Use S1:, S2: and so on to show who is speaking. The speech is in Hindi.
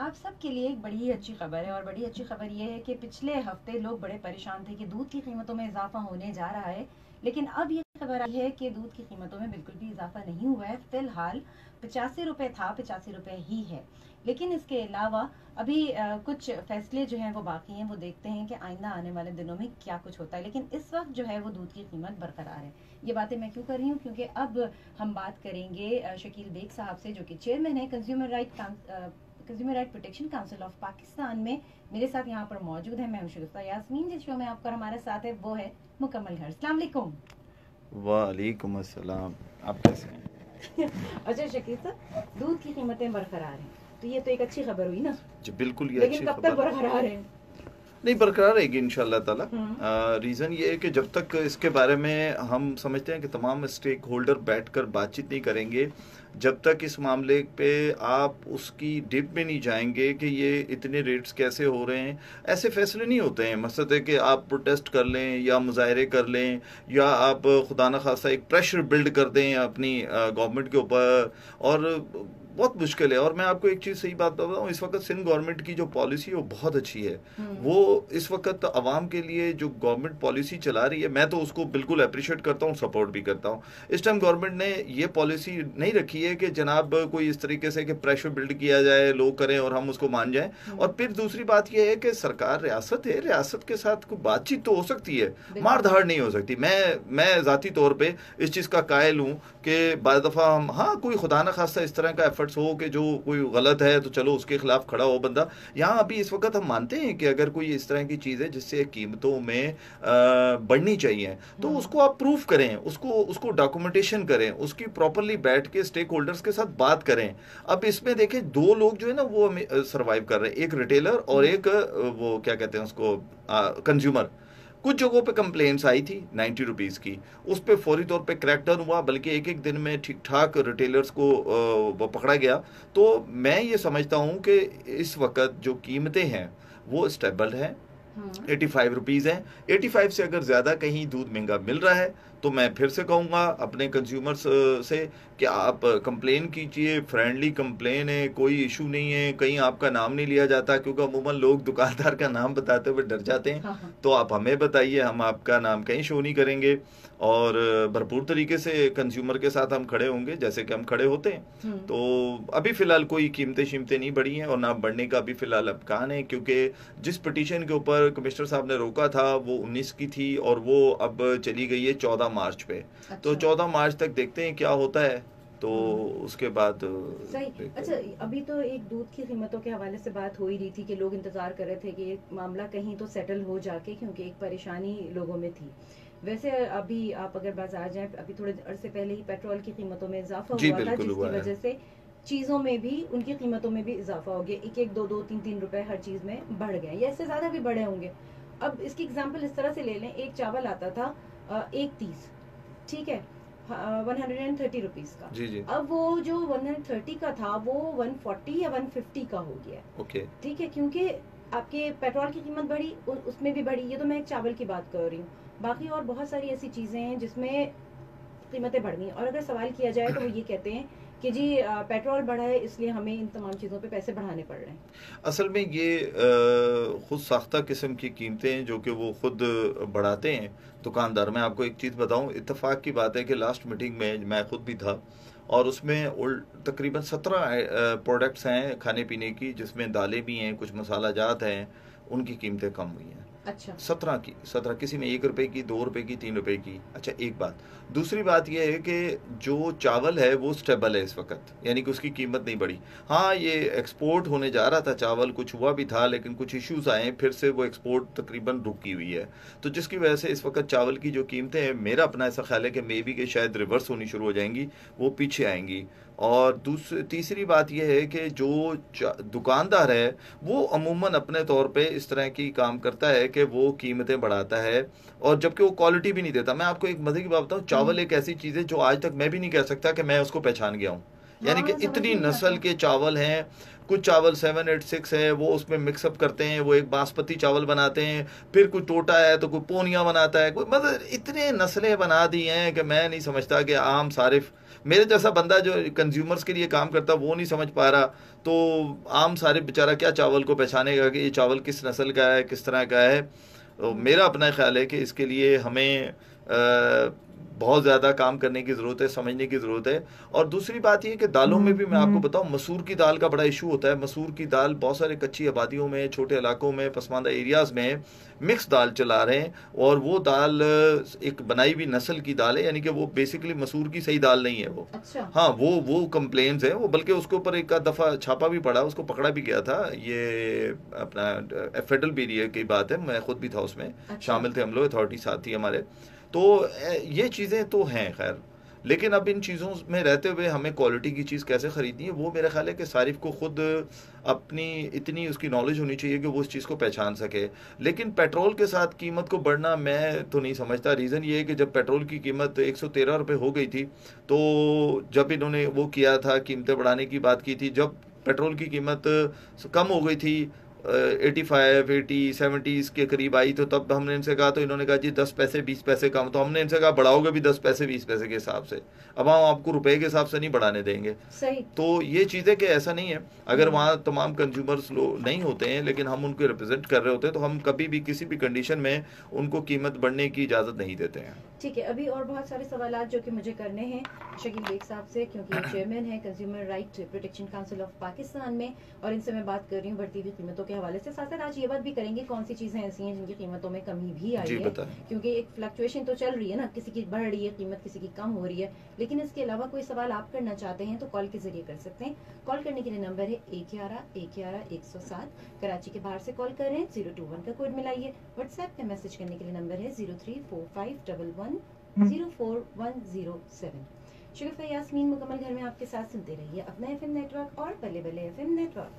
S1: आप सबके लिए एक बड़ी ही अच्छी खबर है और बड़ी अच्छी खबर ये है कि पिछले हफ्ते लोग बड़े परेशान थे कि दूध की कीमतों में इजाफा होने जा रहा है, लेकिन अब ये खबर आई है कि दूध की कीमतों में बिल्कुल भी इजाफा नहीं हुआ है। फिलहाल 85 रुपए था, 85 रुपए ही है। लेकिन इसके अलावा अभी कुछ फैसले जो हैं वो बाकी हैं, वो देखते हैं कि आइंदा आने वाले दिनों में क्या कुछ होता है। लेकिन इस वक्त जो है वो दूध की कीमत बरकरार है। ये बातें मैं क्यों कर रही हूँ, क्योंकि अब हम बात करेंगे शकील बेग साहब से, जो कि चेयरमैन है consumer right protection council of Pakistan में। मेरे साथ यहाँ पर मौजूद है, मैं हूं शगुफ्ता यास्मीन। जिस शो में आपका हमारे साथ है वो है मुकम्मल घर। अस्सलाम वालेकुम।
S2: वालेकुम अस्सलाम। आप कैसे हैं?
S1: अच्छा शकील साहब, दूध की कीमतें बरकरार हैं तो ये तो एक अच्छी खबर हुई ना।
S2: जी बिल्कुल, ये
S1: लेकिन
S2: अच्छी
S1: कब तक
S2: खबर है।
S1: बरकरार है?
S2: नहीं, बरकरार रहेगी इंशाल्लाह ताला।
S1: हम्म।
S2: रीज़न ये है कि जब तक इसके बारे में हम समझते हैं कि तमाम स्टेक होल्डर बैठकर बातचीत नहीं करेंगे, जब तक इस मामले पे आप उसकी डिप में नहीं जाएंगे कि ये इतने रेट्स कैसे हो रहे हैं, ऐसे फैसले नहीं होते हैं। मकसद है कि आप प्रोटेस्ट कर लें या मुजाहरे कर लें या आप खुदा न खास्ता एक प्रेशर बिल्ड कर दें अपनी गवर्नमेंट के ऊपर, और बहुत मुश्किल है। और मैं आपको एक चीज़ सही बात बताऊँ, इस वक्त सिंध गवर्नमेंट की जो पॉलिसी है वो बहुत अच्छी है। वो इस वक्त आवाम के लिए जो गवर्नमेंट पॉलिसी चला रही है, मैं तो उसको बिल्कुल अप्रिशिएट करता हूँ, सपोर्ट भी करता हूँ। इस टाइम गवर्नमेंट ने ये पॉलिसी नहीं रखी है कि जनाब कोई इस तरीके से कि प्रेशर बिल्ड किया जाए, लोग करें और हम उसको मान जाएं। और फिर दूसरी बात यह है कि सरकार रियासत है, रियासत के साथ कोई बातचीत तो हो सकती है, मार धाड़ नहीं हो सकती। मैं ज़ाती तौर पर इस चीज़ का कायल हूँ कि बाद दफ़ा हम, हाँ, कोई खुदा न खास्ता इस तरह का एफर्ट्स हो कि जो कोई गलत है तो चलो उसके खिलाफ खड़ा हो बंदा। यहाँ अभी इस वक्त हम मानते हैं कि अगर कोई इस तरह की चीज़ है जिससे कीमतों में बढ़नी चाहिए, तो उसको आप प्रूफ करें, उसको उसको डॉक्यूमेंटेशन करें, उसकी प्रॉपरली बैठ के स्टेक होल्डर्स के साथ बात करें। अब इसमें देखें, दो लोग जो है ना वो सर्वाइव कर रहे हैं, एक रिटेलर और एक वो क्या कहते हैं उसको, कंज्यूमर। कुछ जगहों पे कंप्लेंट्स आई थी 90 रुपीज़ की, उस पर फौरी तौर पे क्रैकडाउन हुआ, बल्कि एक एक दिन में ठीक ठाक रिटेलर्स को वो पकड़ा गया। तो मैं ये समझता हूँ कि इस वक्त जो कीमतें हैं वो स्टेबल हैं, 85 रुपीज़ हैं। 85 से अगर ज़्यादा कहीं दूध महंगा मिल रहा है तो मैं फिर से कहूँगा अपने कंज्यूमर्स से कि आप कंप्लेन कीजिए, फ्रेंडली कंप्लेन है, कोई इशू नहीं है, कहीं आपका नाम नहीं लिया जाता, क्योंकि अमूमन लोग दुकानदार का नाम बताते हुए डर जाते हैं।
S1: हाँ।
S2: तो आप हमें बताइए, हम आपका नाम कहीं शो नहीं करेंगे और भरपूर तरीके से कंज्यूमर के साथ हम खड़े होंगे जैसे कि हम खड़े होते हैं। तो अभी फ़िलहाल कोई कीमतें नहीं बढ़ी हैं और ना बढ़ने का भी फ़िलहाल इम्कान है, क्योंकि जिस पिटीशन के ऊपर कमिश्नर साहब ने रोका था वो 19 की थी और वो अब चली गई है 14 मार्च पे।
S1: अच्छा।
S2: तो 14 मार्च तक देखते हैं क्या होता है, तो उसके बाद
S1: सही। अच्छा, अभी तो एक दूध की कीमतों के हवाले से बात हो ही रही थी कि लोग इंतजार कर रहे थे कि ये मामला कहीं तो सेटल हो जाके, क्योंकि एक परेशानी लोगों में थी। वैसे अभी आप अगर बाजार जाएं, अभी थोड़े अरसे पहले ही पेट्रोल की कीमतों में इजाफा हुआ था, जिसकी वजह से चीज़ों में भी, उनकी कीमतों में भी इजाफा हो गया। एक एक दो दो तीन तीन रुपए हर चीज़ में बढ़ गए, या इससे ज़्यादा भी बढ़े होंगे। अब इसकी एग्जाम्पल इस तरह से ले लें, एक चावल आता था 1.30, ठीक है, 130 रुपीज का।
S2: जी जी।
S1: अब वो जो 130 का था वो 140 या 150 का हो गया।
S2: ओके।
S1: ठीक है, क्योंकि आपके पेट्रोल की कीमत बढ़ी, उसमें भी बढ़ी। ये तो मैं एक चावल की बात कर रही हूँ, बाकी और बहुत सारी ऐसी चीजें हैं जिसमें कीमतें बढ़ गई। और अगर सवाल किया जाए तो वो ये कहते हैं कि जी पेट्रोल बढ़ा है इसलिए हमें इन तमाम चीज़ों पे पैसे बढ़ाने पड़ रहे हैं।
S2: असल में ये खुद साख्ता किस्म की कीमतें हैं जो कि वो खुद बढ़ाते हैं दुकानदार। मैं आपको एक चीज़ बताऊं, इत्तेफाक की बात है कि लास्ट मीटिंग में मैं खुद भी था और उसमें तकरीबन 17 प्रोडक्ट्स हैं खाने पीने की, जिसमें दालें भी हैं, कुछ मसाला जात हैं, उनकी कीमतें कम हुई हैं।
S1: अच्छा।
S2: 17 किसी में 1 रुपए की, 2 रुपए की, 3 रुपए की। अच्छा, एक बात। दूसरी बात यह है कि जो चावल है वो स्टेबल है इस वक्त, यानी कि उसकी कीमत नहीं बढ़ी। हाँ, ये एक्सपोर्ट होने जा रहा था चावल, कुछ हुआ भी था, लेकिन कुछ इश्यूज आए, फिर से वो एक्सपोर्ट तकरीबन रुकी हुई है। तो जिसकी वजह से इस वक्त चावल की जो कीमतें हैं, मेरा अपना ऐसा ख्याल है कि मे बी के शायद रिवर्स होनी शुरू हो जाएंगी, वो पीछे आएंगी। और तीसरी बात यह है कि जो दुकानदार है वो अमूमन अपने तौर पे इस तरह की काम करता है कि वो कीमतें बढ़ाता है और जबकि वो क्वालिटी भी नहीं देता। मैं आपको एक मजे की बात बताऊं, चावल एक ऐसी चीज़ है जो आज तक मैं भी नहीं कह सकता कि मैं उसको पहचान गया हूँ। यानी कि
S1: हाँ, समझ
S2: इतनी
S1: में नहीं
S2: नस्ल
S1: आता।
S2: के चावल हैं। कुछ चावल 786 है, वो उसमें मिक्सअप करते हैं, वो एक बासमती चावल बनाते हैं, फिर कोई टोटा है तो कोई पोनिया बनाता है, कोई मतलब इतने नस्लें बना दी हैं कि मैं नहीं समझता कि आम सारिफ मेरे जैसा बंदा जो कंज्यूमर्स के लिए काम करता वो नहीं समझ पा रहा, तो आम सारिफ बेचारा क्या चावल को पहचानेगा कि ये चावल किस नस्ल का है, किस तरह का है। तो मेरा अपना ख्याल है कि इसके लिए हमें बहुत ज़्यादा काम करने की ज़रूरत है, समझने की ज़रूरत है। और दूसरी बात ये कि दालों में भी मैं आपको बताऊं, मसूर की दाल का बड़ा इशू होता है। मसूर की दाल बहुत सारे कच्ची आबादियों में, छोटे इलाकों में, पसमानदा एरियाज़ में मिक्स दाल चला रहे हैं, और वो दाल एक बनाई हुई नस्ल की दाल है, यानी कि वो बेसिकली मसूर की सही दाल नहीं है वो।
S1: अच्छा।
S2: हाँ, वो कंप्लेन्स है वो, बल्कि उसके ऊपर एक आध दफ़ा छापा भी पड़ा, उसको पकड़ा भी गया था। ये अपना फेडरल एरिया की बात है, मैं खुद भी था उसमें,
S1: अच्छा।
S2: शामिल थे हम लोग, अथॉरिटी साथ थी हमारे। तो ये चीज़ें तो हैं खैर, लेकिन अब इन चीज़ों में रहते हुए हमें क्वालिटी की चीज़ कैसे ख़रीदनी है, वो मेरा ख्याल है कि सारिफ को खुद अपनी इतनी उसकी नॉलेज होनी चाहिए कि वो उस चीज़ को पहचान सके। लेकिन पेट्रोल के साथ कीमत को बढ़ना मैं तो नहीं समझता। रीज़न ये है कि जब पेट्रोल की कीमत 113 रुपये हो गई थी, तो जब इन्होंने वो किया था, कीमतें बढ़ाने की बात की थी, जब पेट्रोल की कीमत कम हो गई थी 85 80 70 के करीब आई, तो तब हमने इनसे कहा, तो इन्होंने कहा जी 10 पैसे 20 पैसे कम। तो हमने इनसे कहा बढ़ाओगे भी 10 पैसे 20 पैसे के हिसाब से, अब हम आपको रुपए के हिसाब से नहीं बढ़ाने देंगे।
S1: सही।
S2: तो ये चीज़ें कि ऐसा नहीं है, अगर वहाँ तमाम कंज्यूमर्स लोग नहीं होते हैं लेकिन हम उनको रिप्रेजेंट कर रहे होते हैं, तो हम कभी भी किसी भी कंडीशन में उनको कीमत बढ़ने की इजाज़त नहीं देते हैं।
S1: ठीक है, अभी और बहुत सारे सवाल जो कि मुझे करने हैं शकील बेग साहब से, क्योंकि ये चेयरमैन है consumer right protection council of Pakistan में, और इनसे मैं बात कर रही हूँ बढ़ती हुई कीमतों के हवाले से। साथ साथ आज ये बात भी करेंगे कौन सी चीज़ें ऐसी हैं जिनकी कीमतों में कमी भी आई
S2: जी
S1: है,
S2: बताएं।
S1: क्योंकि एक फ्लक्चुएशन तो चल रही है ना, किसी की बढ़ रही है कीमत, किसी की कम हो रही है। लेकिन इसके अलावा कोई सवाल आप करना चाहते हैं तो कॉल के जरिए कर सकते हैं। कॉल करने के लिए नंबर है 111-111-107। कराची के बाहर से कॉल कर रहे हैं 021 का कोड मिलाइए। व्हाट्सएप पे मैसेज करने के लिए नंबर है 0345110417। शुगुफ्ता यास्मीन मुकम्मल घर में आपके साथ, सुनते रहिए अपना FM नेटवर्क और बल्ले बल्ले FM नेटवर्क।